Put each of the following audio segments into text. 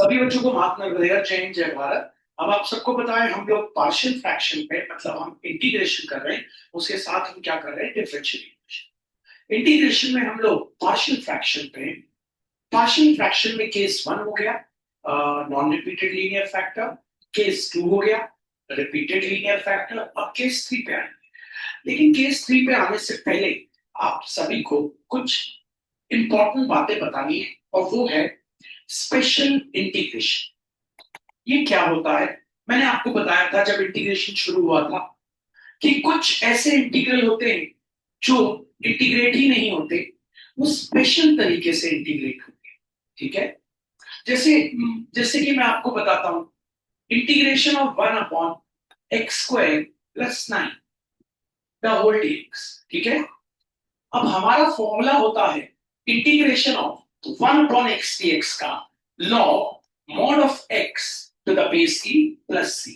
सभी बच्चों को महात्मा गांधी जय जय भारत। अब आप सबको पता है हम लोग पार्शियल फ्रैक्शन पे मतलब हम इंटीग्रेशन कर रहे हैं। उसके साथ हम क्या कर रहे हैं, डिफरेंशियल इक्वेशन। इंटीग्रेशन में हम लोग पार्शियल फ्रैक्शन में केस वन हो गया non repeated linear factor, case two हो गया रिपीटेड लीनियर फैक्टर, अब केस थ्री पे आएंगे। लेकिन केस थ्री पे आने से पहले आप सभी को कुछ इंपॉर्टेंट बातें बतानी है और वो है स्पेशल इंटीग्रेशन। ये क्या होता है? मैंने आपको बताया था जब इंटीग्रेशन शुरू हुआ था कि कुछ ऐसे इंटीग्रल होते हैं जो इंटीग्रेट ही नहीं होते, वो स्पेशल तरीके से इंटीग्रेट होते हैं। ठीक है, जैसे जैसे कि मैं आपको बताता हूं, integration of 1/x² + 9 the whole dx। ठीक है, अब हमारा फॉर्मूला होता है इंटीग्रेशन ऑफ 1/x dx का log mod of x to the base की प्लस सी।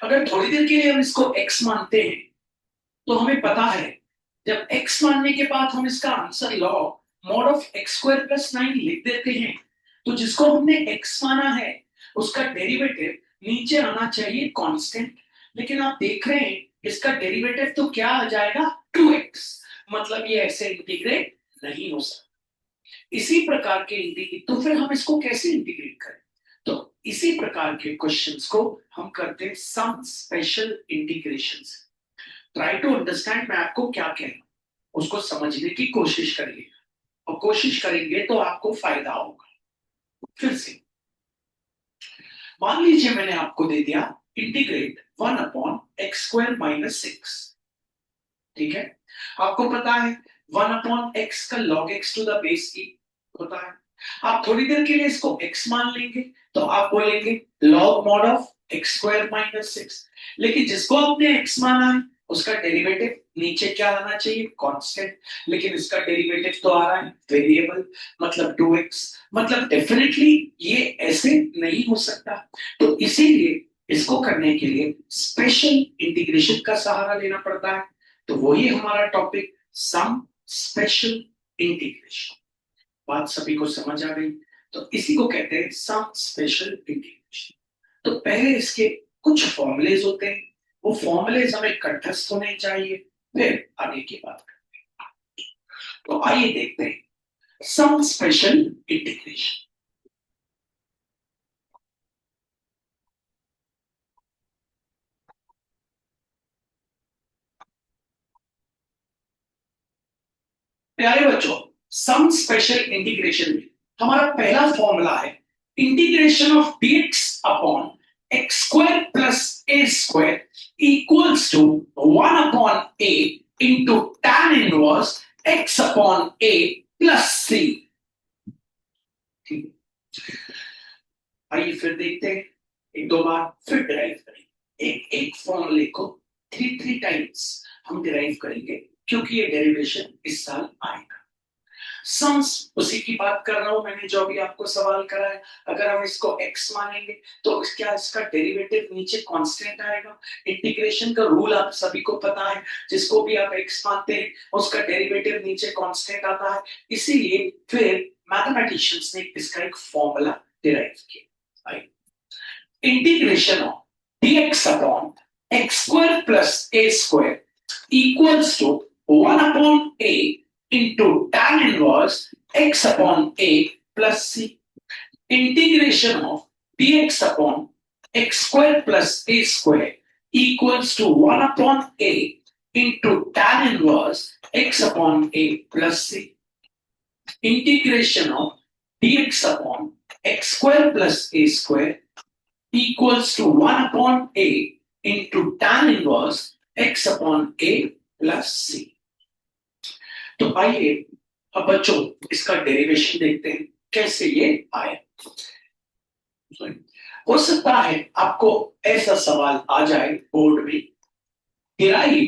अगर थोड़ी देर के लिए हम इसको x मानते हैं तो हमें पता है जब x मानने के बाद हम इसका answer log mod of x² + 9 लिख देते हैं तो जिसको हमने x माना है उसका डेरिवेटिव नीचे आना चाहिए कांस्टेंट। लेकिन आप देख रहे हैं इसका डेरिवेटिव तो क्या आ जाएगा, 2x। मतलब ये ऐसे इंटीग्रेट नहीं हो सकता। इसी प्रकार के इंटीग्रेट तो फिर हम इसको कैसे इंटीग्रेट करें? तो इसी प्रकार के क्वेश्चंस को हम करते हैं some special integration. Try to understand मैं आपको क्या कह रहा हूं, उसको समझने की कोशिश करिए और कोशिश करेंगे तो आपको फायदा होगा। फिर से मान लीजिए मैंने आपको दे दिया इंटीग्रेट 1/x² - 6। ठीक है, आपको पता है 1/x का log x to the base की होता है। आप थोड़ी देर के लिए इसको x मान लेंगे तो आप बोलेंगे log mod ऑफ x² - 6। लेकिन जिसको आपने x माना है उसका डेरिवेटिव नीचे क्या आना चाहिए, कांस्टेंट। लेकिन इसका डेरिवेटिव तो आ रहा है वेरिएबल, मतलब 2x। मतलब डेफिनेटली ये ऐसे नहीं हो सकता। तो इसीलिए इसको करने के लिए स्पेशल इंटीग्रेशन का सहारा लेना पड़ता है। तो वही हमारा टॉपिक सम स्पेशल इंटीग्रेशन। बात सभी को समझ आ गई? तो इसी को कहते हैं सम स्पेशल इंटीग्रेशन। तो पहले इसके कुछ फॉर्मूलेज होते हैं, वो फॉर्मूलेज हमें कंठस्थ होने चाहिए, फिर आगे की बात करते हैं। तो आइए देखते हैं सम स्पेशल इंटीग्रेशन। प्यारे बच्चों, सम स्पेशल इंटीग्रेशन में हमारा पहला फॉर्मूला है integration of dx upon x² + a² equals to 1/a into tan inverse x/a plus c। ठीक है, आइए फिर देखते हैं, एक दो बार फिर डिराइव करेंगे। एक एक फॉर्मूले को 3 टाइम्स हम डिराइव करेंगे क्योंकि ये डेरिवेशन इस साल आएगा। सम्स उसी की बात कर रहा हूं मैंने जो अभी आपको सवाल करा है। अगर हम इसको x मानेंगे तो क्या इसका डेरिवेटिव नीचे कांस्टेंट आएगा? इंटीग्रेशन का रूल आप सभी को पता है, जिसको भी आप x मानते हैं उसका डेरिवेटिव नीचे कांस्टेंट आता है। इसीलिए फिर मैथमेटिशियंस ने इसका एक फॉर्मूला डिराइव किया, integration of dx upon x² + a² equals to 1/a into tan inverse x/a plus c। Integration of dx upon x² plus a² equals to 1/a into tan inverse x/a plus c। Integration of dx upon x² plus a² equals to 1/a into tan inverse x/a plus c। तो आइए अब बच्चों इसका derivation देखते हैं कैसे ये आए। हो सकता है आपको ऐसा सवाल आ जाए बोर्ड में, derive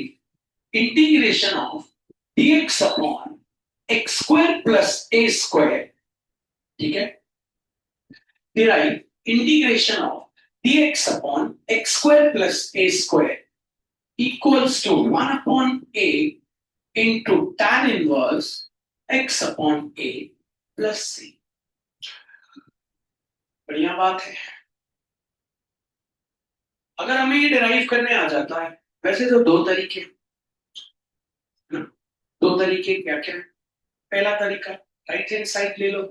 integration of dx upon x² + a²। ठीक है, derive integration of dx upon x² + a² equals to 1/a into tan inverse x/a plus c। बढ़िया बात है। अगर हमें ये डिराइव करने आ जाता है, वैसे तो दो तरीके, दो तरीके क्या क्या है। पहला तरीका, राइट हैंड साइड ले लो,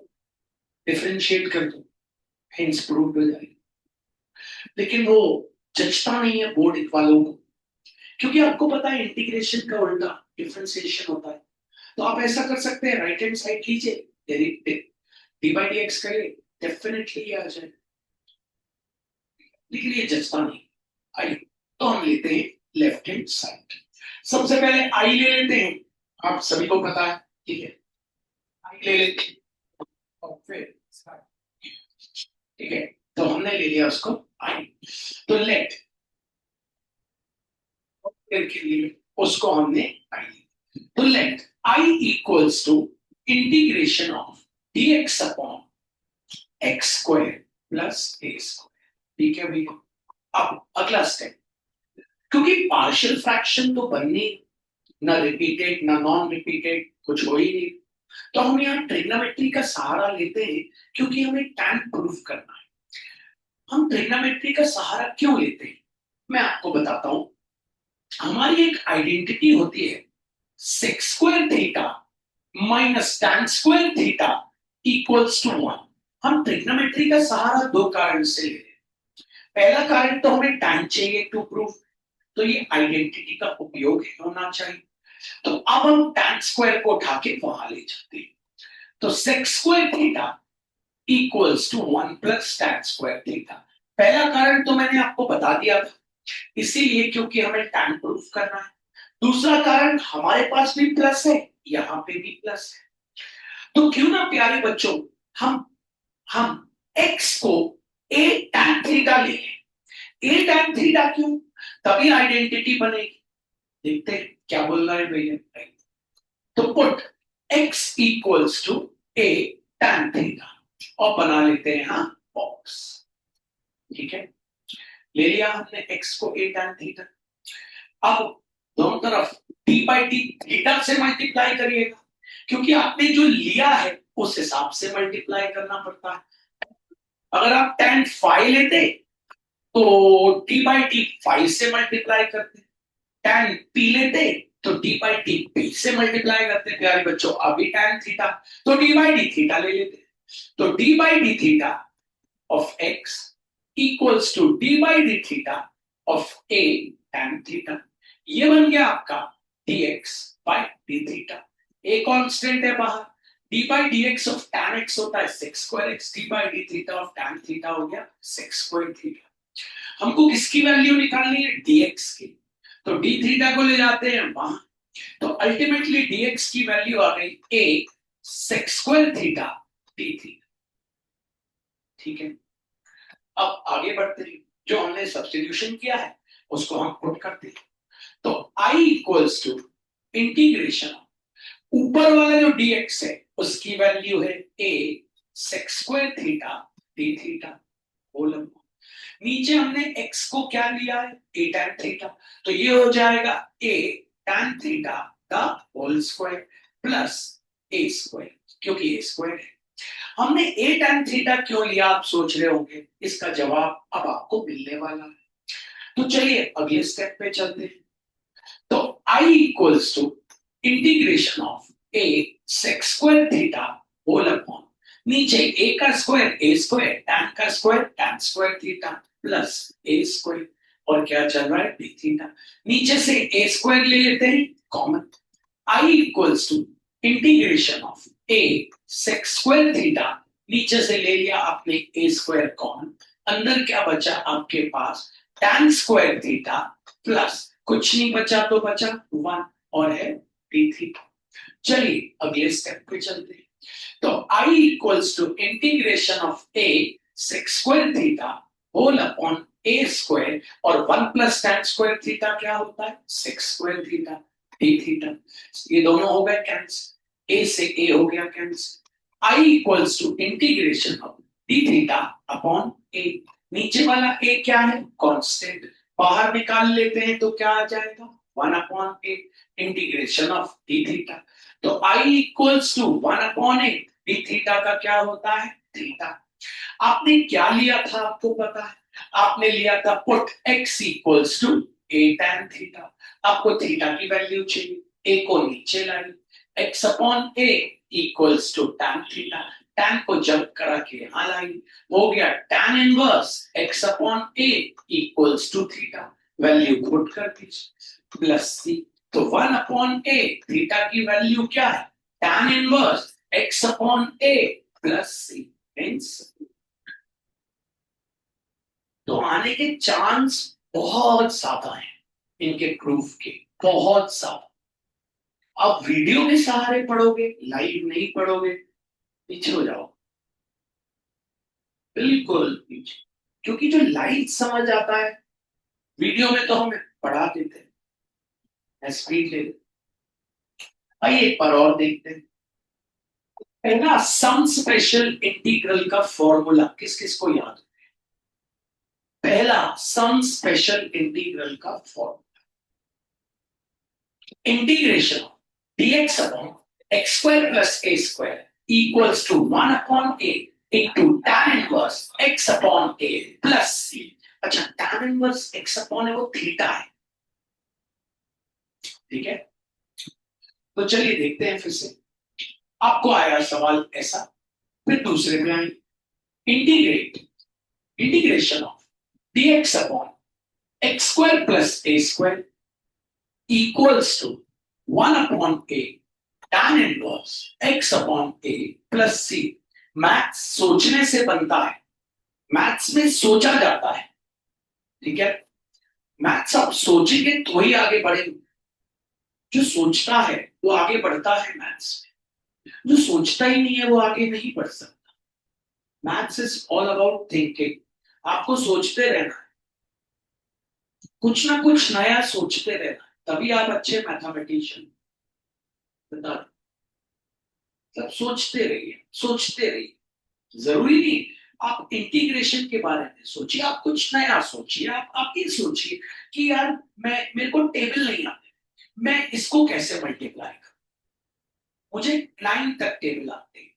डिफरेंशिएट कर दो, हेंस प्रूव्ड हो जाएगी। लेकिन वो जचता नहीं है बोर्ड वालों को, क्योंकि आपको पता है इंटीग्रेशन का उल्टा डिफरेंशिएशन होता है। तो आप ऐसा कर सकते हैं, राइट हैंड साइड लीजिए, डी बाई डी एक्स करिए, डेफिनेटली ये आ जाए। लेकिन ये जचता नहीं। आई, तो हम लेते हैं लेफ्ट हैंड साइड। सबसे पहले आई ले लेते हैं, आप सभी को पता है, ठीक है। आई ले लेते हैं और फिर ठीक है, तो हमने ले लिया उसको आई। तो लेट के लिए उसको हमने आई ली। तो let I equals to integration of d x upon x square plus a square. ठीक है भैया। अब अगला स्टेप, क्योंकि पार्शियल फ्रैक्शन तो बननी, ना रिपीटेड ना नॉन रिपीटेड, कुछ हो ही नहीं, तो हम यहाँ ट्रिग्नोमेट्री का सहारा लेते हैं, क्योंकि हमें टैन प्रूफ करना है। हम ट्रिग्नोमेट्री का सहारा क्यों लेते हैं, मैं आपको बताता हूं। हमारी एक आइडेंटिटी होती है, sec square theta minus tan square theta equals to 1। हम ट्रिग्नोमेट्री का सहारा दो कारण से ले रहे हैं। पहला कारण तो हमें टैन चाहिए टू प्रूफ, तो ये आइडेंटिटी का उपयोग होना चाहिए। तो अब हम टैन स्क्वायर को उठा के वहां ले जाते हैं। तो sec square theta equals to 1 plus tan square theta. पहला कारण तो मैंने आपको बता दिया था, इसीलिए क्योंकि हमें टैन प्रूफ करना है। दूसरा कारण, हमारे पास भी प्लस है, यहां पे भी प्लस है। तो क्यों ना प्यारे बच्चों, हम x को a tan थीटा ले लें। a tan थीटा क्यों, तभी आइडेंटिटी बनेगी। देखते हैं क्या बोल रहा है भैया। तो put x equals to a tan theta और बना लेते हैं हाँ बॉक्स। ठीक है, ले लिया हमने x को a tan थीटा। अब दोनों तरफ d बाई डी थीटा से मल्टीप्लाई करिएगा, क्योंकि आपने जो लिया है उस हिसाब से मल्टीप्लाई करना पड़ता है। अगर आप tan फाइव लेते तो d बाई डी फाइव से मल्टीप्लाई करते, tan p लेते तो d बाई डी p से मल्टीप्लाई करते। प्यारे बच्चों अभी tan थीटा, तो d बाई डी थीटा ले लेते। तो d by d theta of x equals to d by d theta of a tan theta. ये बन गया आपका dx by d theta. a constant है बाहर, d by D x of tan x होता है sec square x, d by d theta of tan theta हो गया सेक्स स्क्वायर थीटा। हमको किसकी वैल्यू निकालनी है, dx की। तो d थीटा को ले जाते हैं वहां, तो अल्टीमेटली dx की वैल्यू आ गई a sec square theta d theta. ठीक है, अब आगे बढ़ते हैं, जो हमने सब्स्टिट्यूशन किया है उसको हम पुट करते हैं। तो i इक्वल्स टू इंटीग्रेशन, ऊपर वाला जो dx है उसकी वैल्यू है a sec square theta d theta whole. नीचे हमने x को क्या लिया है, a tan थीटा, तो ये हो जाएगा a tan theta the whole square plus a square, क्योंकि a स्क्वायर है। हमने a tan थीटा क्यों लिया आप सोच रहे होंगे, इसका जवाब अब आपको मिलने वाला है। तो चलिए अगले स्टेप पे चलते हैं। तो I equals to integration of a sec square theta whole upon, नीचे a का स्क्वायर a स्क्वायर, tan का square tan square theta plus a square, और क्या चल रहा है d थीटा। नीचे से a स्क्वायर ले लेते हैं common. I equals to integration of a sec square theta, नीचे से ले लिया आपने a स्क्वायर कॉमन, अंदर क्या बचा आपके पास tan स्क्वायर थीटा प्लस कुछ नहीं बचा तो बचा 1 और है d थीटा। चलिए अगले स्टेप पे चलते हैं। तो I equals to integration of a sec square theta whole upon a square, और 1 प्लस tan स्क्वायर थीटा क्या होता है sec square theta d theta. ये दोनों हो गए कैंसिल, a से a हो गया cancel. I equals to integration of d theta upon a, नीचे वाला a क्या है कांस्टेंट, बाहर निकाल लेते हैं तो क्या आ जाएगा 1 upon a integration of d theta. तो I equals to 1 upon a, d theta का क्या होता है थीटा। आपने क्या लिया था आपको पता है? आपने लिया था put x equals to a tan theta. आपको थीटा की वैल्यू चाहिए, a को नीचे लाई, x upon a equals to tan theta. tan को जब करा के यहां लाई, हो गया tan inverse x upon a equals to theta. Value put कर दीजिए प्लस c। तो 1 अपॉन a, थीटा की वैल्यू क्या है? tan inverse x upon a plus c। तो आने के चांस बहुत ज्यादा हैं इनके प्रूफ के, बहुत ज्यादा। अब वीडियो के सहारे पढ़ोगे, लाइव नहीं पढ़ोगे, पीछे हो जाओ, बिल्कुल पीछे। क्योंकि जो लाइव समझ आता है, वीडियो में तो हमें पढ़ा देते हैं, स्पीड ले लेते। आइए एक बार और देखते हैं। पहला सम स्पेशल इंटीग्रल का फॉर्मूला किस किस को याद है? पहला सम स्पेशल इंटीग्रल का formula, integration dx upon x square plus a square equals to 1 upon a into tan inverse x upon a plus c। अच्छा, tan inverse x upon a वो थीटा है, ठीक है। तो चलिए देखते हैं फिर से। आपको आया सवाल ऐसा, फिर दूसरे में आए, integrate integration of dx upon x square plus a square equals to 1 upon a tan inverse x upon a plus c। Maths सोचने से बनता है, मैथ्स में सोचा जाता है, ठीक है। मैथ्स आप सोचेंगे तो ही आगे बढ़ेंगे। जो सोचता है वो आगे बढ़ता है मैथ्स में, जो सोचता ही नहीं है वो आगे नहीं बढ़ सकता। Maths is all about thinking. आपको सोचते रहना है, कुछ ना कुछ नया सोचते रहना है, तभी आप अच्छे मैथमेटिशियन बता। सब सोचते रहिए, सोचते रहिए। जरूरी नहीं आप इंटीग्रेशन के बारे में सोचिए, आप कुछ नया सोचिए। आप ये सोचिए कि यार मेरे को टेबल नहीं आते, मैं इसको कैसे मल्टीप्लाई करूं? मुझे 9 तक टेबल आते हैं,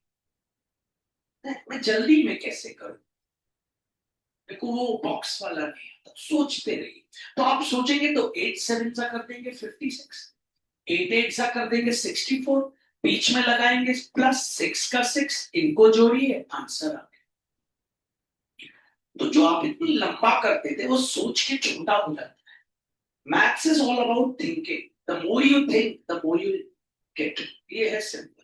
मैं जल्दी में कैसे करूं? मेरे को वो बॉक्स वाला नहीं आता। सोचते रहिए। तो आप सोचेंगे तो 8 7 सा कर देंगे 56, 8 8 सा कर देंगे 64, बीच में लगाएंगे प्लस 6 का 6, इनको जोड़िए, आंसर आ गया। तो जो आप इतनी लंबा करते थे वो सोच के छोटा हो जाता है। Maths is all about thinking. The more you think the more you get. ये है सिंपल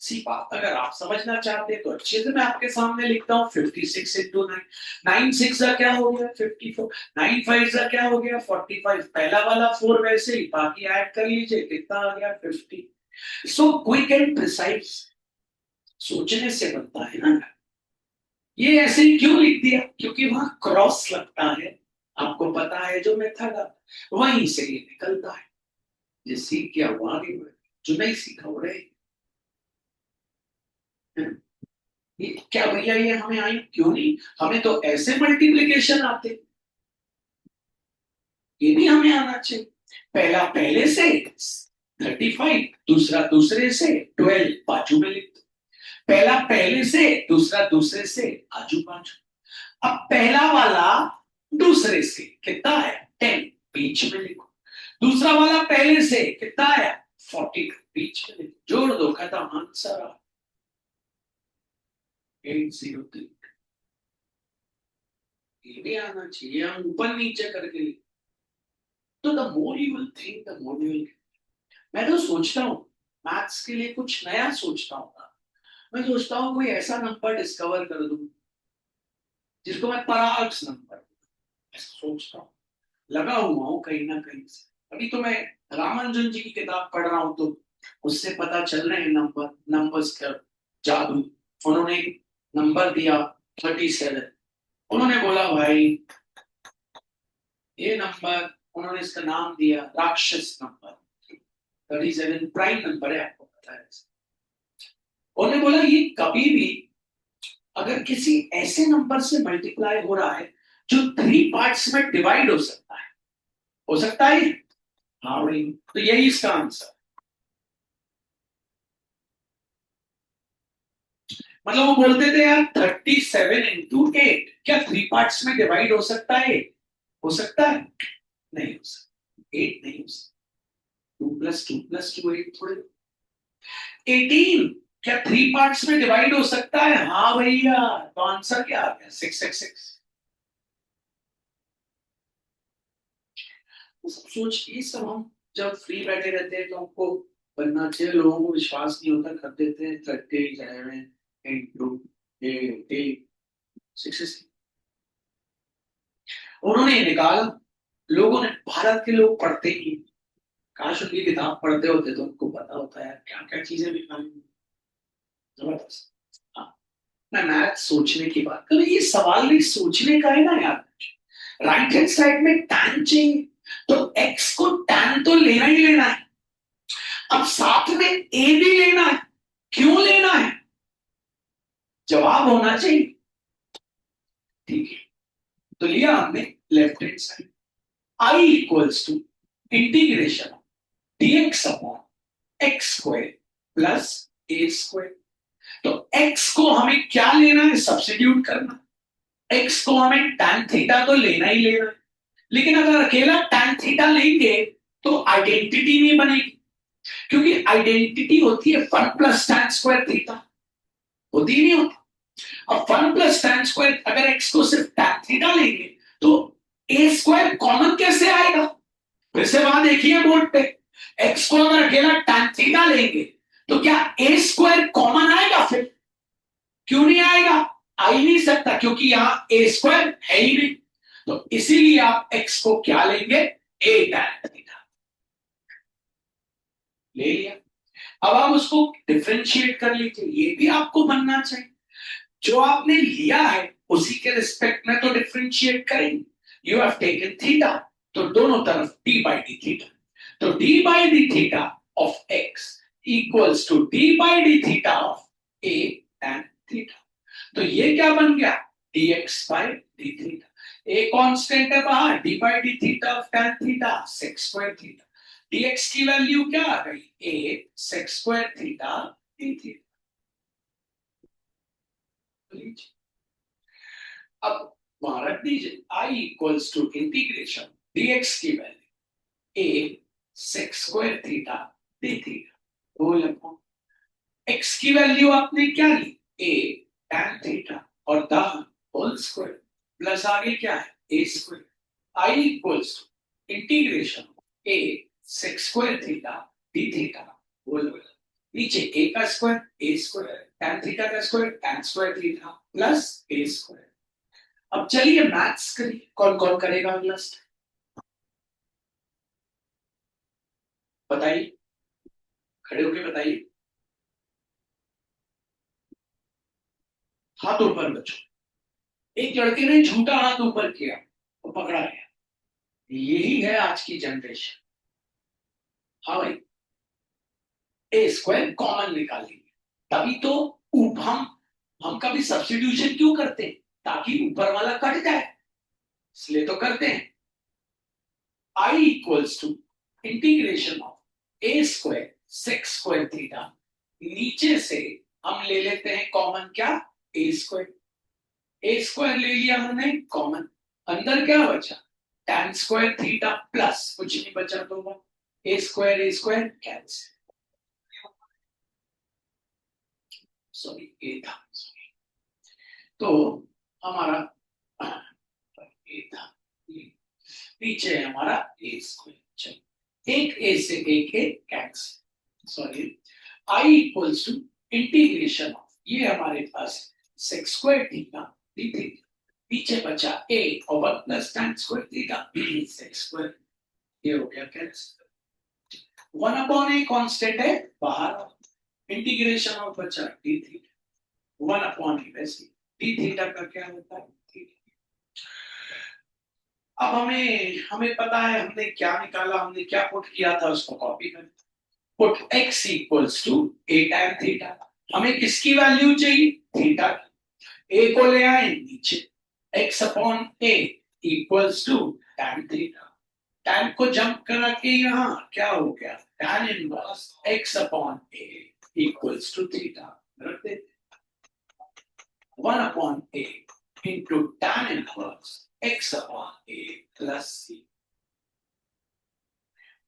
सी बात। अगर आप समझना चाहते हैं तो अच्छे से मैं आपके सामने लिखता हूँ। 56 इंटू 9, 9 6 का क्या हो गया 54, 9 5 का क्या हो गया 45। पहला वाला 4 वैसे ही, बाकी ऐड कर लीजिए, कितना आ गया 50। सो क्विक एंड प्रिसाइज, सोचने से बनता है ना। ये ऐसे ही क्यों लिख दिया? क्योंकि वहां क्रॉस लगता है, आपको पता है जो मेथड वहीं से ये निकलता है। ये सीख गया वो आगे बढ़े, जो नहीं सीखा वो रहे। ये क्या भैया, ये हमें आई क्यों नहीं? हमें तो ऐसे मल्टीप्लिकेशन आते, ये भी हमें आना चाहिए। पहला पहले से 35, दूसरा दूसरे से 12, बाजू में लिख दो। पहला पहले से, दूसरा दूसरे से, आजू बाजू। अब पहला वाला दूसरे से कितना है 10, बीच में लिखो। दूसरा वाला पहले से कितना है 40, बीच में लिखो, जोड़ दो, खत्म, आंसर 803। ये भी आना चाहिए, हम ऊपर नीचे करके लिखो। तो the more you will think the more you will. मैं तो सोचता हूँ मैथ्स के लिए कुछ नया सोचता हूँ। मैं सोचता हूँ कोई ऐसा नंबर डिस्कवर कर दूं जिसको मैं पराक्स नंबर ऐसा सोचता हूँ। लगा हुआ हूँ कहीं ना कहीं से। अभी तो मैं रामानुजन जी की किताब पढ़ रहा हूँ, तो उससे पता चल रहे हैं नंबर्स का जादू। उन्होंने नंबर दिया 37। उन्होंने बोला भाई ये नंबर, उन्होंने इसका नाम दिया राक्षस नंबर। 37 प्राइम नंबर है, आपको पता है। उन्होंने बोला ये कभी भी अगर किसी ऐसे नंबर से मल्टीप्लाई हो रहा है जो 3 पार्ट्स में डिवाइड हो सकता है। हाँ भाई, तो यही इसका आंसर। मतलब वो बोलते थे यार 37 into 8 क्या 3 पार्ट्स में डिवाइड हो सकता है? हो सकता है? नहीं हो सकता, 8 नहीं हो सकता। 2 + 2 + 2 8 थोड़े। 18 क्या 3 पार्ट्स में डिवाइड हो सकता है? हाँ भैया, तो आंसर क्या आ गया? 6 6 6। सब सोच ये सब हम जब फ्री बैठे रहते हैं तो हमको बनना चाहिए, लोगों को विश्वास नहीं होता, कर देते हैं 37 into 8 उन्होंने ये निकाला। लोगों ने, भारत के लोग पढ़ते ही, काश उनकी किताब पढ़ते होते तो उनको पता होता है क्या क्या चीजें निकाली। जबरदस्त। हाँ, मैं मैथ सोचने की बात कर, ये सवाल भी सोचने का है ना यार। राइट हैंड साइड में tan चाहिए, तो x को tan तो लेना ही लेना है। अब साथ में a भी लेना है। क्यों लेना है? जवाब होना चाहिए। ठीक है, तो लिया हमने left hand side. I equals to integration dx upon x square plus a square. तो x को हमें क्या लेना है? सब्स्टिट्यूट करना। x को हमें tan थीटा तो लेना ही लेना है, लेकिन अगर अकेला tan थीटा लेंगे तो आइडेंटिटी नहीं बनेगी, क्योंकि आइडेंटिटी होती है 1 + tan² थीटा, होती ही नहीं होती। अब 1 + tan² अगर x को सिर्फ tan थीटा लेंगे तो a² कॉमन कैसे आएगा? फिर से वहां देखिए बोर्ड पे, x को अगर अकेला tan थीटा लेंगे तो क्या a² कॉमन आएगा? फिर क्यों नहीं आएगा? आ ही नहीं सकता, क्योंकि यहां a² है ही नहीं। तो इसीलिए आप x को क्या लेंगे? a tan थीटा ले लिया। अब आप उसको डिफरेंशिएट कर लीजिए, ये भी आपको बनना चाहिए। जो आपने लिया है उसी के रिस्पेक्ट में तो डिफरेंशिएट करेंगे। यू हैव टेकन थीटा, तो दोनों तरफ d/d थीटा, तो d/d theta of x equals to d/d theta of a tan theta. तो ये क्या बन गया? dx/d theta. a कांस्टेंट है बाहर, d/d theta of tan theta sec² theta. dx की वैल्यू क्या आ गई? a sec² theta d theta. अब वहां रख दीजिए, i equals to integration dx की value a sec² theta d theta whole upon x की वैल्यू आपने क्या ली? a tan थीटा और द होल स्क्वायर प्लस आगे क्या है? a square. i equals to integration a sec² theta d theta whole, नीचे a का square a square, tan theta का square tan² theta plus a square. अब चलिए maths करिए, कौन कौन करेगा अगला स्टेप बताइए, खड़े होके बताइए। हाथ ऊपर बच्चों। एक लड़के ने झूठा हाथ ऊपर किया तो पकड़ा गया। यही है आज की जनरेशन। हाँ भाई, a² कॉमन निकालेंगे, तभी तो हम कभी सब्स्टिट्यूशन क्यों करते हैं? ताकि ऊपर वाला कट जाए, इसलिए तो करते हैं। i equals to integration of a² sec² theta, नीचे से हम ले लेते हैं कॉमन क्या? a²। a² ले लिया हमने कॉमन, अंदर क्या बचा? tan² थीटा प्लस कुछ नहीं बचा तो a² कैंसिल, सॉरी ए था, तो हमारा ए था, नीचे है हमारा a²। चलो एक ए से एक A cancel, sorry. i equals to integration of, ये हमारे पास sec² थीटा डी थीटा, नीचे बचा a और 1 + tan² थीटा sec², ये हो गया कैंसिल। 1/a कांस्टेंट है बाहर, इंटीग्रेशन ऑफ बचा डी थीटा, 1/e वैसे डी थीटा का क्या होता है? अब हमें हमें पता है हमने क्या निकाला, हमने क्या पुट किया था, उसको कॉपी कर, put x equals to a tan theta. हमें किसकी वैल्यू चाहिए? थीटा की। a को ले आए नीचे, x upon a equals to tan theta. tan को जंप करा के यहाँ क्या हो गया? tan inverse x upon a equals to theta रख देते। 1 upon a into tan inverse x upon a plus c।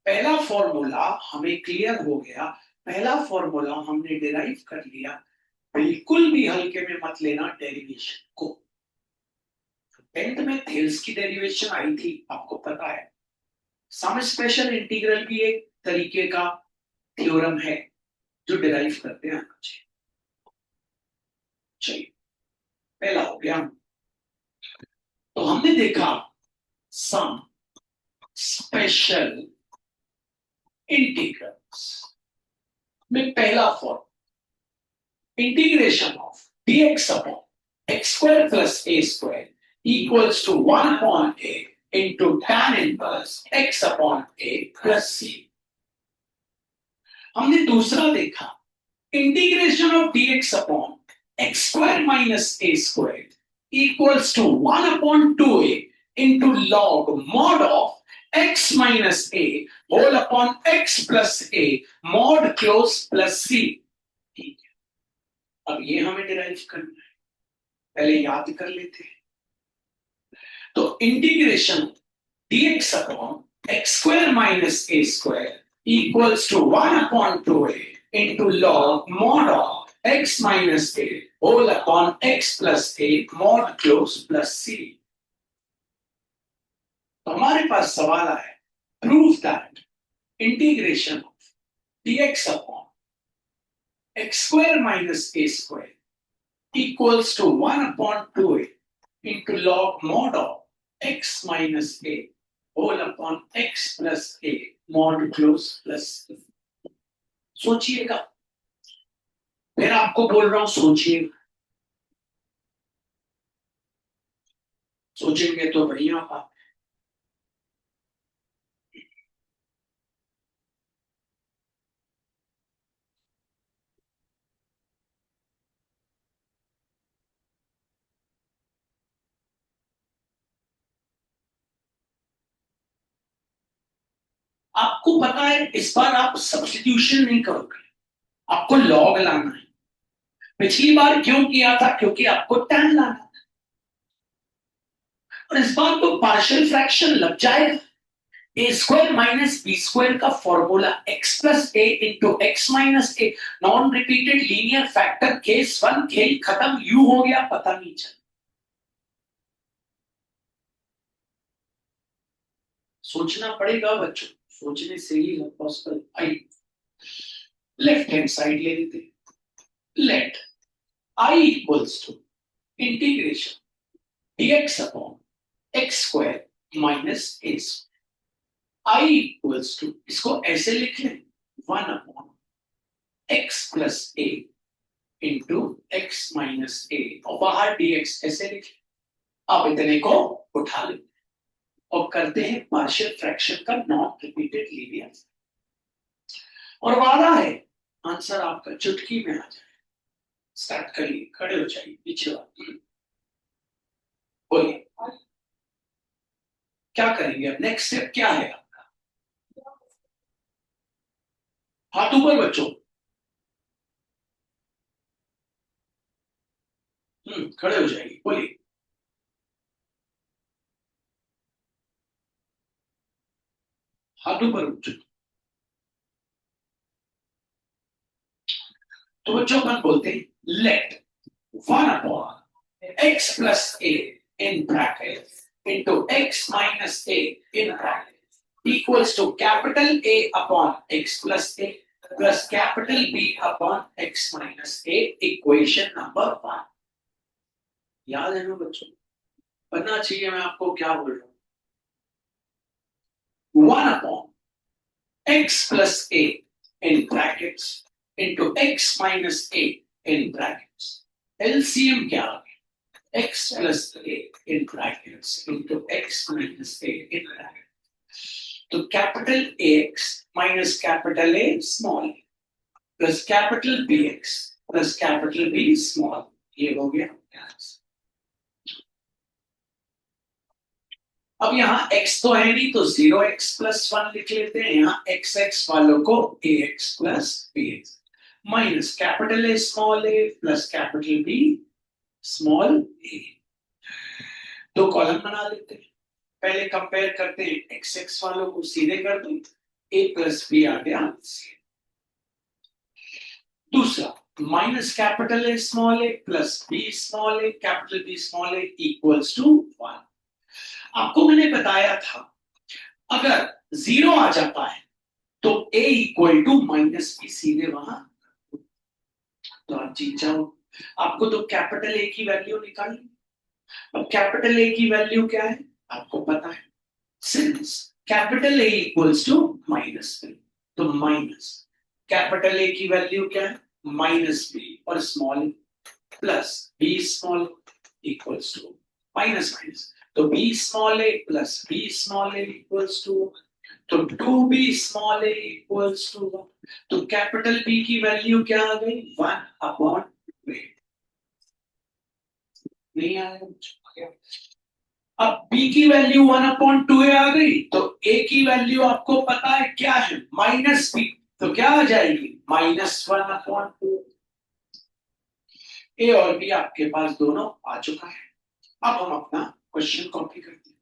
पहला फॉर्मूला हमें क्लियर हो गया, पहला फॉर्मूला हमने डिराइव कर लिया। बिल्कुल भी हल्के में मत लेना डेरिवेशन को। 10th में थेल्स की डेरिवेशन आई थी, आपको पता है। सम स्पेशल इंटीग्रल भी एक तरीके का थ्योरम है जो डिराइव करते हैं। चलिए पहला हो गया। तो हमने देखा सम स्पेशल इंटीग्रल्स में पहला form integration of dx upon x square plus a square equals to 1 upon a into tan inverse x upon a plus c। हमने दूसरा देखा integration of dx upon x square minus a square equals to 1 upon 2a into log mod of x minus a whole upon x plus a mod close plus c। ठीक है, अब ये हमें derive करना है, पहले याद कर लेते हैं। तो integration dx upon x square minus a square equals to 1 upon 2a into log mod of x minus a whole upon x plus a mod close plus c। तो हमारे पास सवाल आया, prove that integration of dx upon x square minus a square equals to 1 upon 2a into log mod of x minus a whole upon x plus a mod close plus a। सोचिएगा, मैं आपको बोल रहा हूं सोचिए, सोचेंगे तो बढ़िया बात। आपको पता है इस बार आप सब्स्टिट्यूशन नहीं करोगे, आपको लॉग लाना है। पिछली बार क्यों किया था? क्योंकि आपको tan लाना था। और इस बार तो पार्शियल फ्रैक्शन लग जाएगा। A square minus B square का formula X plus A into x minus A, non repeated linear factor, case 1 खेल खत्म, यू हो गया, पता नहीं चला। सोचना पड़ेगा बच्चों, सोचने से ही possible. I left hand side ले लेते, let I equals to integration dx upon x square minus A square, I equals to, इसको ऐसे लिख लें 1 upon x plus A into x minus A, और बाहर dx ऐसे लिख लें। अब इतने को उठा लें और करते हैं पार्शियल फ्रैक्शन का नॉन रिपीटेड लीनियर। और वादा है आंसर आपका चुटकी में आ जाए। स्टार्ट करिए, खड़े हो जाइए, पीछे बोलिए क्या करेंगे अब, नेक्स्ट स्टेप क्या है आपका? हाथ ऊपर बच्चों। खड़े हो जाइए, बोलिए। हाथ ऊपर बच्चों। तो बच्चों अपन बोलते हैं let 1 upon x plus a in bracket into x minus a in bracket equals to capital A upon x plus a plus capital B upon x minus a, equation number 1। याद है ना बच्चों? बनना चाहिए। मैं आपको क्या बोल रहा हूं, 1 upon x plus a in brackets into x minus a in brackets। LCM क्या आ गया? x plus a in brackets into x minus a in brackets। तो capital AX minus capital A small a plus capital BX plus capital B small, ये हो गया। अब यहाँ x तो है नहीं, तो 0x plus 1 लिख लेते हैं। यहाँ x वालों को AX plus BX minus capital A small A plus capital B small A. दो कॉलम बना लेते हैं, पहले कंपेयर करते हैं एक्स एक्स वालों को सीधे कर दो, ए प्लस बी आ गया। दूसरा minus capital A small A plus B small a capital B small A equals to 1। आपको मैंने बताया था अगर जीरो आ जाता है तो a equal to minus B, सीधे वहां तो आप जीत जाओ। आपको तो कैपिटल ए की वैल्यू निकालनी। अब कैपिटल ए की वैल्यू क्या है आपको पता है, since capital A equals to minus B, तो माइनस कैपिटल ए की वैल्यू क्या है माइनस बी और small plus B small equals to minus minus, तो B small A plus B small A equals to, तो 2b small A equals to 1। तो capital B की value क्या आ गई 1 अपॉन 2। नहीं आया। अब b की वैल्यू 1 अपॉन 2 आ गई, तो a की वैल्यू आपको पता है क्या है माइनस b, तो क्या आ जाएगी -1 अपॉन 2। a और b आपके पास दोनों आ चुका है। अब हम अपना क्वेश्चन कॉपी करते हैं।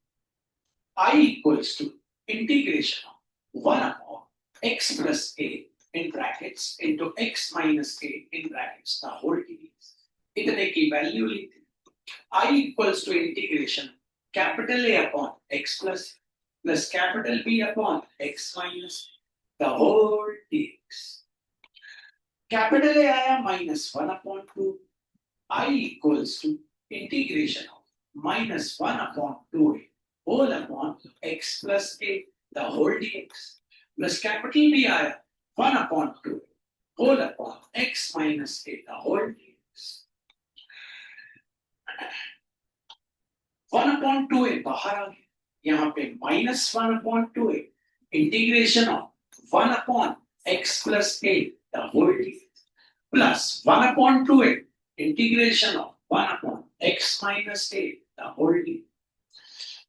i equals to integration of 1 upon x plus a in brackets into x minus a in brackets the whole series। इतने की वैल्यू लेते हैं। i equals to integration capital A upon x plus capital B upon x minus the whole dx। capital A आया -1 upon 2, i equals to integration of -1 upon 2a whole upon x plus a the whole dx plus capital B आया 1 upon 2 whole upon x minus a the whole dx। 1 upon 2a बाहर आ गया, यहाँ पे -1 upon 2a integration of 1 upon x plus a the whole dx plus 1 upon 2a integration of 1 upon x minus a the whole dx।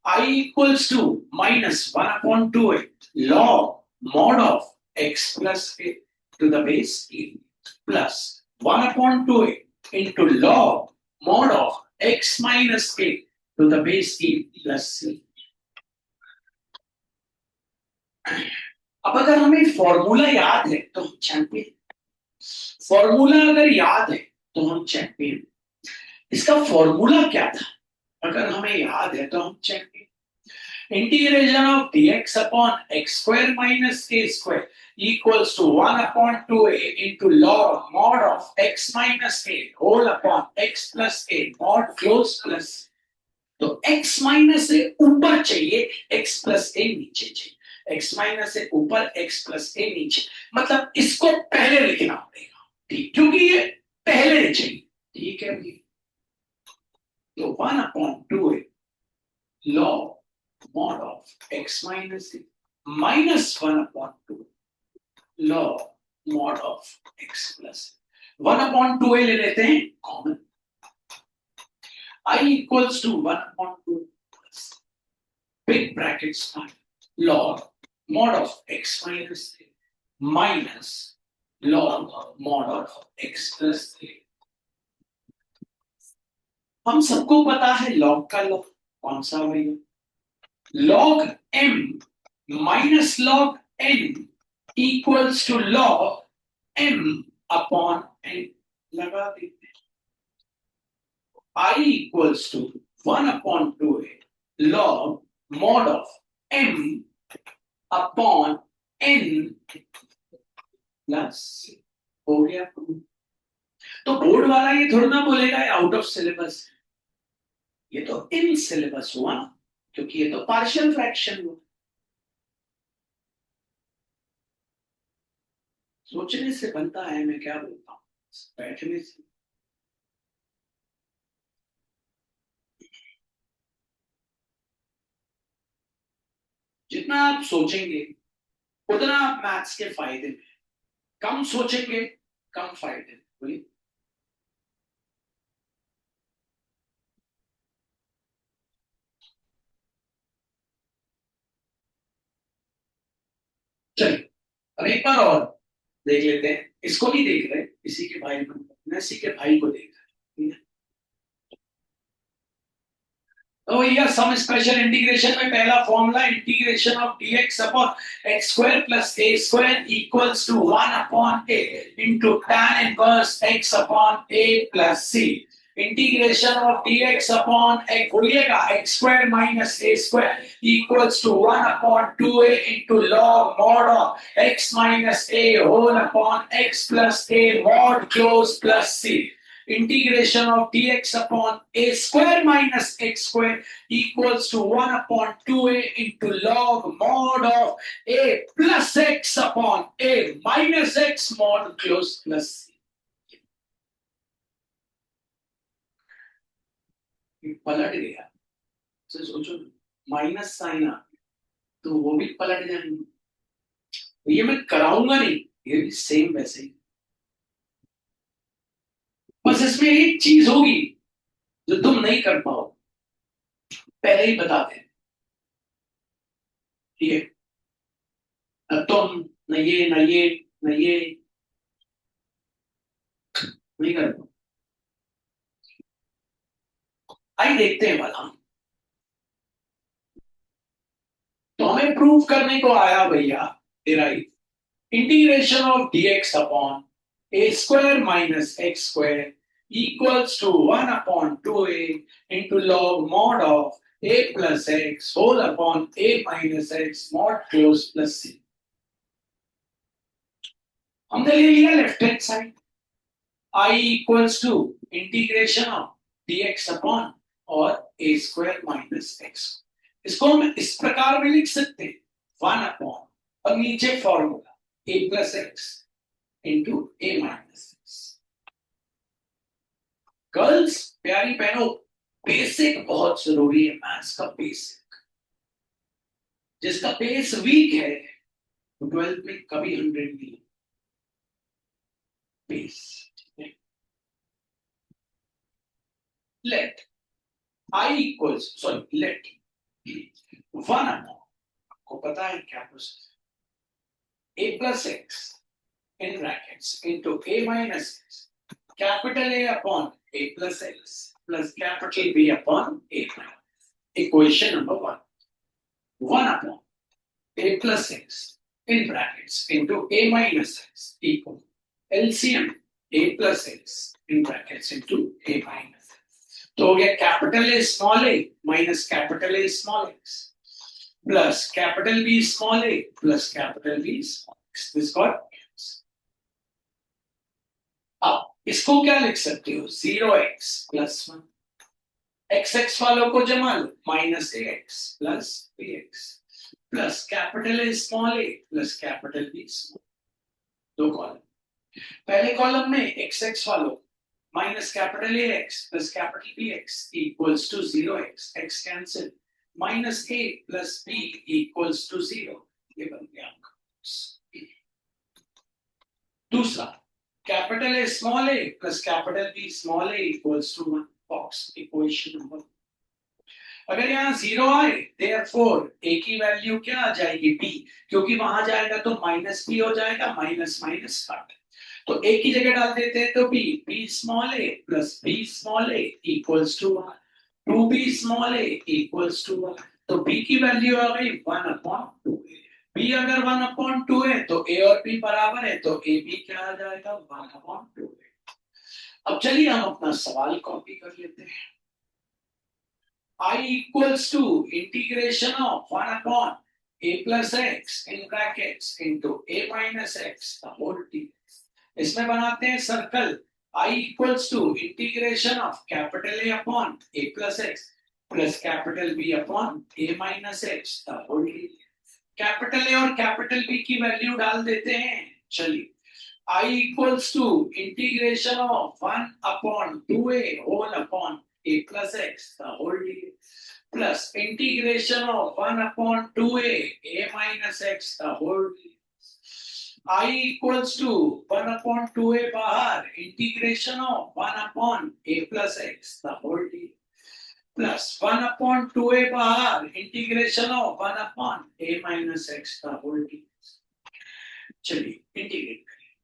I equals to -1 upon 2a log mod of x plus a to the base e plus 1 upon 2a into log mod of x minus a to the base e plus c। अब अगर हमें formula याद है तो हम champion, formula अगर याद है तो हम चैंपियन। इसका फॉर्मूला क्या था अगर हमें याद है तो हम champion. Integration of dx upon x square minus k square equals to 1 upon 2a into log mod of x minus a whole upon x plus a mod close plus। तो x minus a ऊपर चाहिए, x plus a नीचे चाहिए, x minus a ऊपर x plus a नीचे, मतलब इसको पहले लिखना पड़ेगा, ठीक, क्योंकि ये पहले चाहिए, ठीक है भैया। तो 1 upon 2a log mod of x minus a minus 1 upon 2 log mod of x plus 1 upon 2a ले लेते हैं common, I equals to 1 upon 2 plus big brackets log mod of x minus a minus log mod of x plus a। हम सबको पता है log का log कौन सा भैया, log m minus log n equals to log m upon n लगा देते हैं। I equals to 1 upon 2a log mod of m upon n plus हो गया। तो बोर्ड वाला ये थोड़ा ना बोलेगा आउट ऑफ सिलेबस, ये तो इन सिलेबस हुआ ना, क्योंकि ये तो पार्शियल फ्रैक्शन हुआ। सोचने से बनता है, मैं क्या बोलता हूँ, बैठने से। जितना आप सोचेंगे उतना आप मैथ्स के फायदे में, कम सोचेंगे कम फायदे में। चलिए अब एक बार और देख लेते हैं, इसको नहीं देख रहे, इसी के भाई को, इसी के भाई को देख रहे हैं। तो भैया सम स्पेशल इंटीग्रेशन में पहला formula integration of dx upon x square plus a square equals to 1 upon a into tan inverse x upon a plus c। Integration of dx upon x बोलिएगा x square minus a square equals to 1 upon 2a into log mod of x minus a whole upon x plus a mod close plus c। Integration of dx upon a square minus x square equals to 1 upon 2a into log mod of a plus x upon a minus x mod close plus c। पलट गया तो सोचो minus sign आ तो वो भी पलट जाएंगे। ये मैं कराऊंगा नहीं, ये भी सेम वैसे ही। बस इसमें एक चीज होगी जो तुम नहीं कर पाओ, पहले ही बता दें। ठीक है, अब तुम न ये न ये न ये नहीं कर पाओ। आइए देखते हैं वाला। तो हमें प्रूव करने को आया भैया derive integration of dx upon a square minus x square equals to 1 upon 2a into log mod of a plus x whole upon a minus x mod close plus c। हमने ले लिया left hand side I equals to integration of dx upon और a square minus x। इसको हम इस प्रकार में लिख सकते हैं 1 अपॉन और नीचे formula a plus x into A minus x. Girls प्यारी बहनों, बेसिक बहुत जरूरी है, मैथ्स का बेसिक। जिसका बेस वीक है तो 12th में कभी 100 नहीं base. Let I equals sorry let 1 upon, आपको पता है क्या process, a plus x in brackets into a minus x capital A upon a plus x plus capital B upon a minus। Equation number 1 upon a plus x in brackets into a minus x equal LCM a plus x in brackets into a minus x। तो हो गया capital A small a minus capital A small x plus capital B small a plus capital B small x। This got. अब इसको क्या लिख सकते हो, 0x plus 1 x X वालों को जमा लो minus A X plus B X plus capital A small A plus capital B small. दो कॉलम, पहले कॉलम में एक्स एक्स वालों minus capital A X plus capital B X equals to 0x X cancel minus A plus B equals to 0। ये बन गया आपका। दूसरा capital A small A plus capital B small A equals to 1 box. Equation number, अगर यहाँ 0 आए therefore ए की value क्या आ जाएगी b, क्योंकि वहां जाएगा तो माइनस b हो जाएगा, माइनस माइनस कट। तो a की जगह डाल देते हैं तो b small a plus b small a equals to 1 2b small a equals to 1। तो b की वैल्यू आ गई 1 अपॉन 2a। b अगर 1 अपॉन 2 है तो a और b बराबर है, तो a b क्या आ जाएगा 1 अपॉन 2a। अब चलिए हम अपना सवाल कॉपी कर लेते हैं। I equals to integration of 1 upon a plus x in brackets into a minus x the whole dx। इसमें बनाते हैं circle. I equals to integration of capital A upon a plus x plus capital B upon a minus x the whole dx। Capital A और capital B की value डाल देते हैं। चलिए I equals to integration of 1 upon 2a whole upon a plus x the whole dx plus integration of 1 upon 2a a minus x the whole dx। I equals to 1 upon 2a बाहर integration of 1 upon a plus x the whole dx plus 1 upon 2a बाहर integration of 1 upon a minus x the whole dx। चलिए integrate करिए,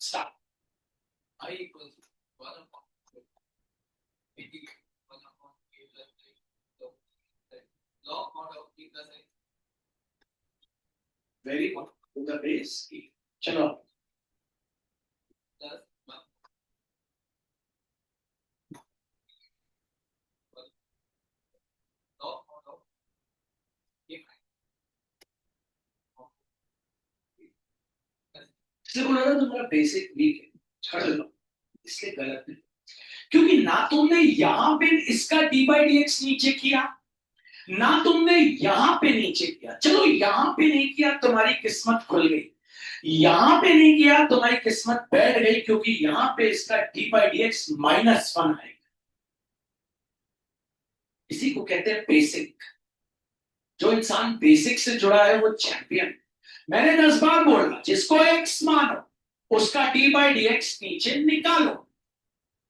start. I equals to 1 upon 2 integrate 1 upon a plus x very good to the base E. चलो इसलिए बोला ना तुम्हारा basic week है, छोड़ लो, इसलिए गलत है। क्योंकि ना तुमने यहां पे इसका डी बाई डी एक्स नीचे किया, ना तुमने यहां पे नीचे किया। चलो यहां पे नहीं किया, तुम्हारी किस्मत खुल गई। यहां पे नहीं किया, तुम्हारी किस्मत बैठ गई, क्योंकि यहां पे इसका डी बाई डी एक्स -1 आएगा। इसी को कहते हैं बेसिक। जो इंसान बेसिक से जुड़ा है वो चैंपियन। मैंने 10 बार बोला, जिसको एक्स मानो उसका डी बाई डी एक्स नीचे निकालो।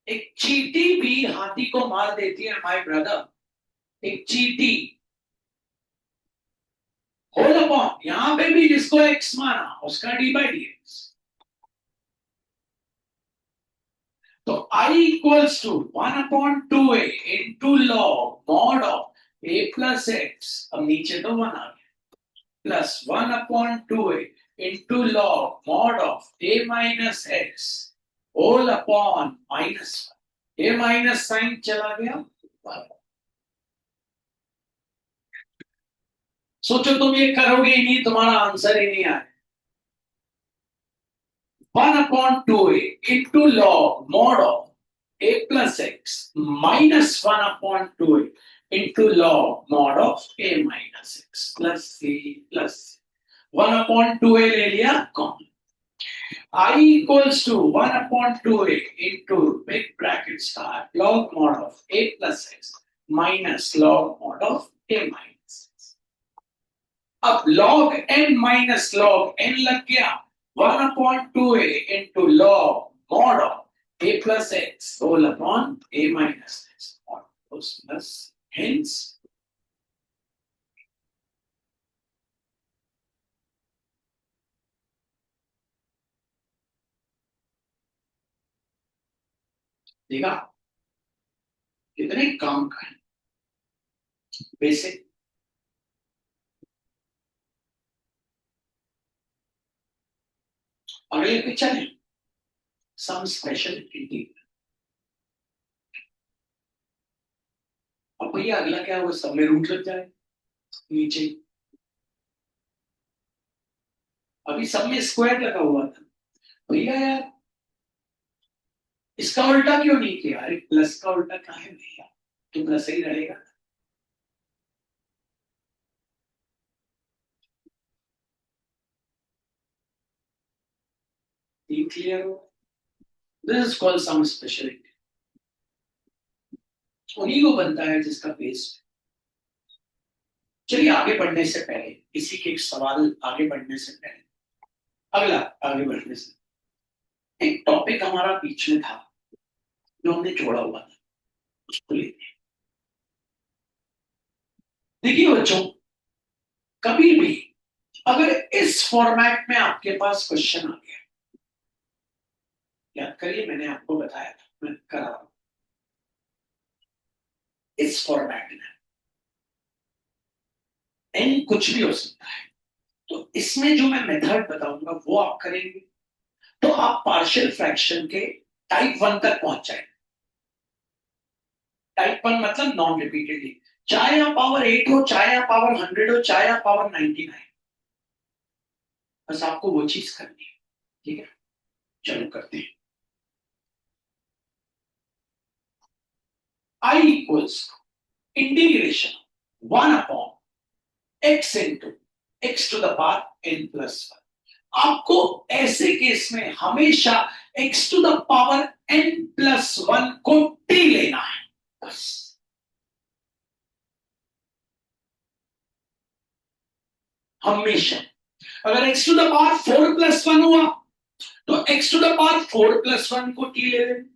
एक चींटी भी हाथी को मार देती है माय ब्रदर। एक चींटी होल अपॉन, यहां पे भी जिसको एक्स माना उसका डी बाई डी एक्स। तो I equals to 1/2a into log mod of a plus x, अब नीचे तो 1 आ गया, plus 1/2a into log mod of a minus x whole upon -1। a minus sign चला गया। सोचो तुम ये करोगे ही नहीं, तुम्हारा आंसर ही नहीं आए। 1/2a into log mod of a plus x minus 1/2a into log mod of a minus x plus c plus 1/2a ले लिया common. I equals to 1/2a into big bracket start log mod of a plus x minus log mod of a minus x। अब log n minus log n लग गया, 1/2a into log mod of a plus x whole upon a minus x plus hence देखा कितने काम का है basic. अगले पे चले, सम स्पेशल इंटीग्रल। अब भैया अगला क्या होगा, सब में रूट लग जाए नीचे। अभी सब में स्क्वायर लगा हुआ था, भैया यार इसका उल्टा क्यों नहीं किया? अरे प्लस का उल्टा कहाँ है भैया, तो प्लस ही रहेगा। क्लियर हो? This is called some special. उन्हीं को बनता है जिसका बेस। चलिए आगे बढ़ने से पहले, इसी के एक सवाल आगे बढ़ने से पहले, अगला आगे बढ़ने से एक टॉपिक हमारा बीच में था जो हमने जोड़ा हुआ था, उसको लेते हैं। देखिए बच्चों, कभी भी अगर इस फॉर्मेट में आपके पास क्वेश्चन आ गया, याद करिए मैंने आपको बताया था, मैं करा रहा हूं इस फॉर्मेट में एन कुछ भी हो सकता है। तो इसमें जो मैं मेथड बताऊंगा वो आप करेंगे, तो आप पार्शियल फ्रैक्शन के टाइप 1 तक पहुंच जाएंगे। टाइप 1 मतलब नॉन रिपीटेडली, चाहे आप पावर 8 हो, चाहे आप पावर 100 हो, चाहे आप पावर 99, बस आपको वो चीज करनी है। ठीक है, चलो करते हैं। I equals integration 1/x into x to the power n plus 1। आपको ऐसे केस में हमेशा x to the power n plus 1 को t लेना है, बस। हमेशा अगर x to the power 4 plus 1 हुआ तो x to the power 4 plus 1 को t ले लेना।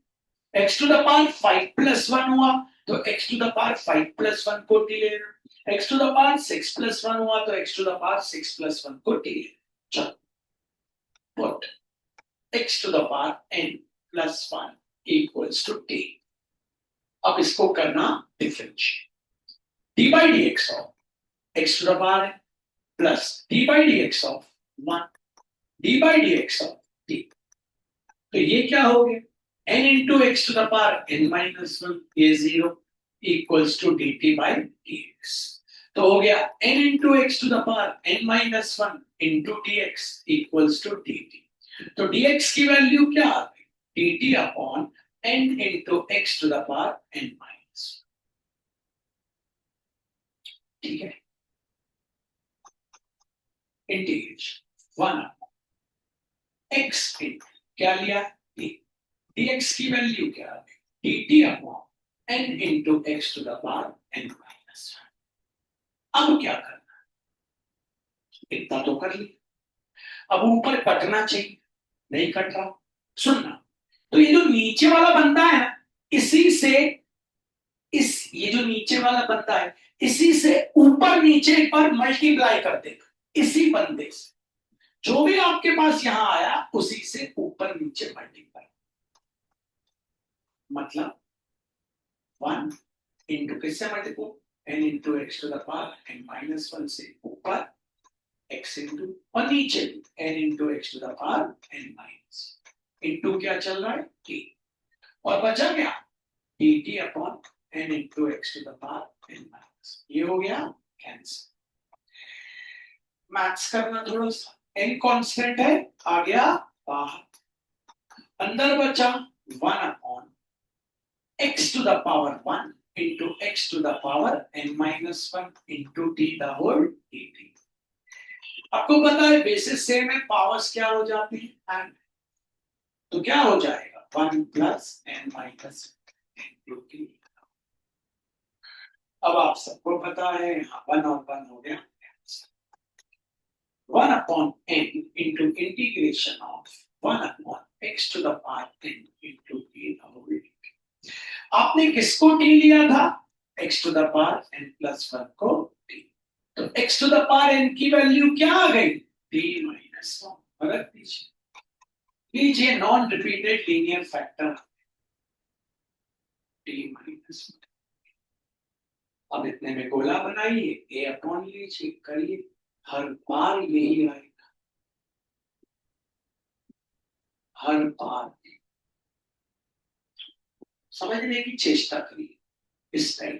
x to the power 5 plus 1 हुआ तो x to the power 5 plus 1 को t ले लेना। x to the power 6 plus 1 हुआ तो x to the power 6 plus 1 को t ले लेना। चलो put x to the power n plus 1 equals to t। अब इसको करना differentiate, D by D X X to the power है plus D by D x of 1 D by D x of T. तो ये क्या हो गया, n into x to the power n minus one, ये 0 equals to D T by D x. तो हो गया n into x to the power n minus one into D X equals to D T. तो dx की value क्या आ गई, dt upon n into x to the power n minus. ठीक है, इंटीग्रेशन 1 x क्या लिया t, dx की वैल्यू क्या आ गई dt upon n into x to the power n minus. अब क्या करना, इतना तो कर लिया, अब ऊपर कटना चाहिए, नहीं कट रहा। सुनना, तो ये जो नीचे वाला बंदा है ना, इसी से ये जो नीचे वाला बंदा है इसी से ऊपर नीचे पर मल्टीप्लाई कर देगा, इसी बंदे से जो भी आपके पास यहां आया उसी से ऊपर नीचे मल्टीप्लाई, मतलब 1 इंटू किससे multiply, n into x to the power n minus one से ऊपर x इंटू और नीचे n into x to the power n minus into क्या चल रहा है t, और बचा क्या dt upon n into x to the power n minus. ये हो गया कैंसिल। मैथ्स करना थोड़ा सा, n कांस्टेंट है आ गया बाहर, अंदर बचा 1 upon x to the power 1 into x to the power n minus one into t the whole dt। आपको पता है बेसिस सेम है, पावर्स क्या हो जाती है एंड, तो क्या हो जाएगा 1 plus n minus into T. अब आप सबको पता है यहाँ 1 और 1 हो गया, 1 upon n into integration of 1 upon x to the power n into t the whole. आपने किसको t लिया था, x to the power n plus one को t, तो x to the power n की वैल्यू क्या आ गई t माइनस वन, रख दीजिए non repeated linear factor t minus one. अब इतने में गोला बनाइए, a अपॉन लीजिए, करिए, हर बार यही आएगा, हर बार। समझने की चेष्टा करिए इस टाइम।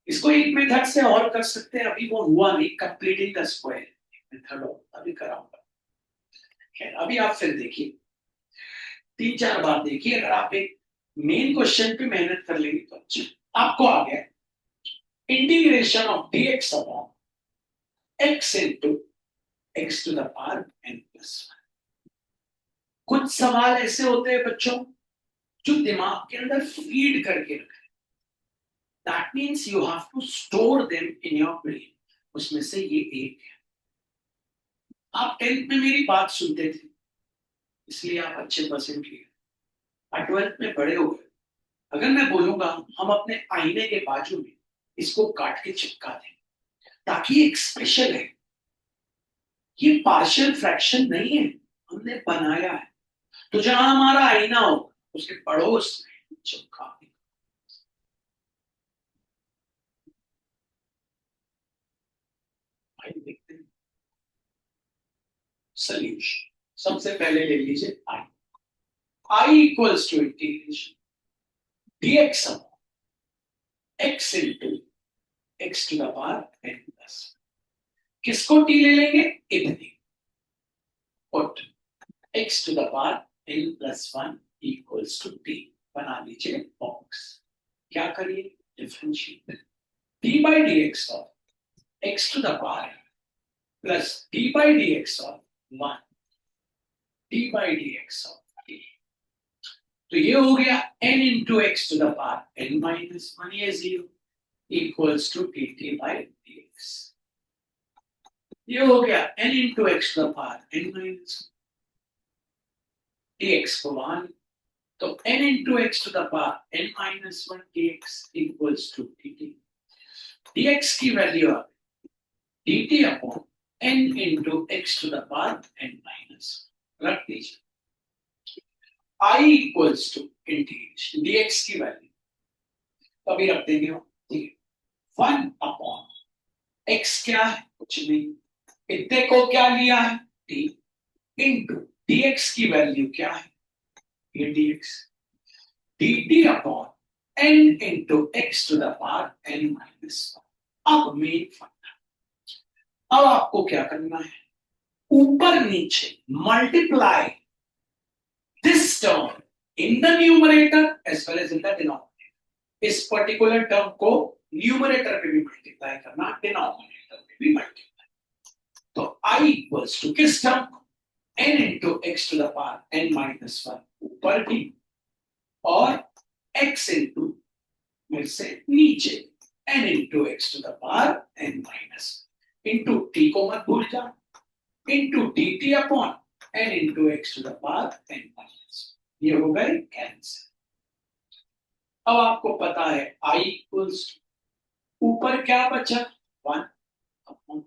इसको एक मेथड से और कर सकते हैं, अभी वो हुआ नहीं, कंप्लीटिंग द स्क्वायर मेथड अभी कराऊंगा। अभी आप फिर देखिए, 3-4 बार देखिए, अगर आप एक मेन क्वेश्चन पे मेहनत कर लेंगे तो अच्छा। आपको आ गया integration of dx upon x into x to the power n plus one. कुछ सवाल ऐसे होते हैं बच्चों जो दिमाग के अंदर फीड करके रखे, that means you have to store them in your brain. उसमें से ये एक है। आप 10th में मेरी बात सुनते थे इसलिए आप अच्छे परसेंट लिए, 12th में बड़े हो गए। अगर मैं बोलूंगा हम अपने आईने के बाजू में इसको काट के चिपका दें, ताकि एक स्पेशल है, ये पार्शियल फ्रैक्शन नहीं है, हमने बनाया है। तो जहां हमारा आईना हो उसके पड़ोस में चिपका दें। भाई देखते हैं सोल्यूशन। सबसे पहले ले लीजिए I, I equals to integration dx upon x into x to the power n plus. किसको t ले लेंगे, इतनी, put x to the power n plus one equals to t, बना लीजिए बॉक्स। क्या करिए, differentiate d by D x of x to the power plus d by D x of 1 d by D x of t। तो ये हो गया n into x to the power n minus one, ये 0 equals to dt by dx। ये हो गया n into x to the power n minus dx को 1, तो n into x to the power n minus one dx equals to dt। dx की value आ गई dt upon n into x to the power n minus, रख दीजिए I equals to integration dx की value तो अभी रख देंगे, ठीक है, 1 अपॉन एक्स क्या है, कुछ नहीं, इतने को क्या लिया है, टी, इंटू डीएक्स की वैल्यू क्या है, ये dx, dt upon n into x to the power n minus one. अब मेन फंडा, अब आपको क्या करना है, ऊपर नीचे multiply this term in the numerator as well as in the denominator. इस पर्टिकुलर टर्म को न्यूमरेटर पे भी मल्टीप्लाई करना, डिनोमिनेटर पे भी मल्टीप्लाई। तो आई इक्वल्स टू किस term, n into x to the power n minus one ऊपर भी, और x इंटू फिर से नीचे n into x to the power n minus, into t को मत भूल जा, into d t upon n into x to the power n minus, ये हो गए कैंसिल। अब आपको पता है i इक्वल्स, ऊपर क्या बचा, वन, अपॉन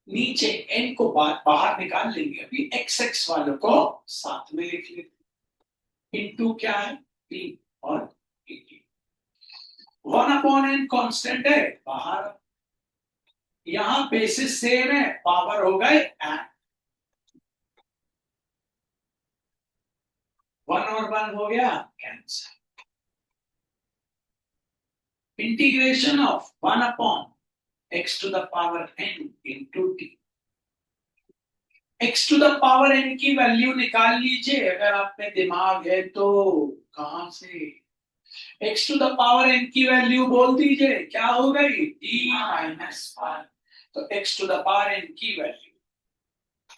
नीचे n को बाहर निकाल लेंगे, अभी x x वालों को साथ में लिख लेते, इंटू क्या है t और dt, one upon n constant है बाहर, यहां बेसिस सेम है, पावर हो गए एन, वन और वन हो गया cancel, integration of one upon x to the power n into t, x to the power n की वैल्यू निकाल लीजिए अगर आप में दिमाग है तो, कहां से, x to the power n की वैल्यू बोल दीजिए, क्या हो गई, टी माइनस वन। तो x to the power n की value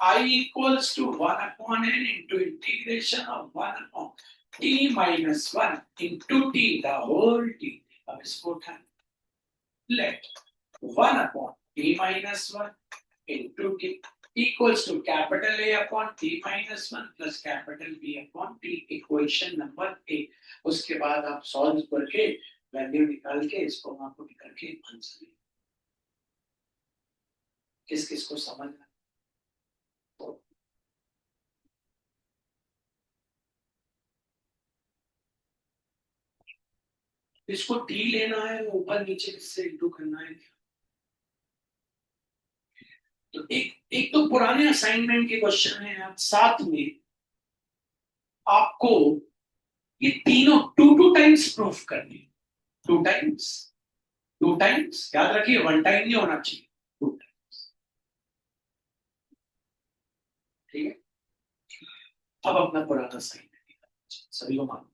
I equals to 1 upon n into integration of 1 upon t minus 1 into t the whole t। अब इसको उठाएं, let 1 upon t minus 1 into t equals to capital A upon t minus 1 plus capital B upon t, equation number A। उसके बाद आप solve करके value निकाल के इसको वहां को निकाल के आंसर, किस किस को समझना, इसको टी लेना है, ऊपर नीचे किससे इंटू करना है। तो एक तो पुराने असाइनमेंट के क्वेश्चन है, आप साथ में आपको ये तीनों टू टू टाइम्स प्रूफ करनी, टू टाइम्स, टू टाइम्स याद रखिए, वन टाइम नहीं होना चाहिए, टू टाइम्स, ठीक है। अब अपना पुराना असाइनमेंट सभी को मान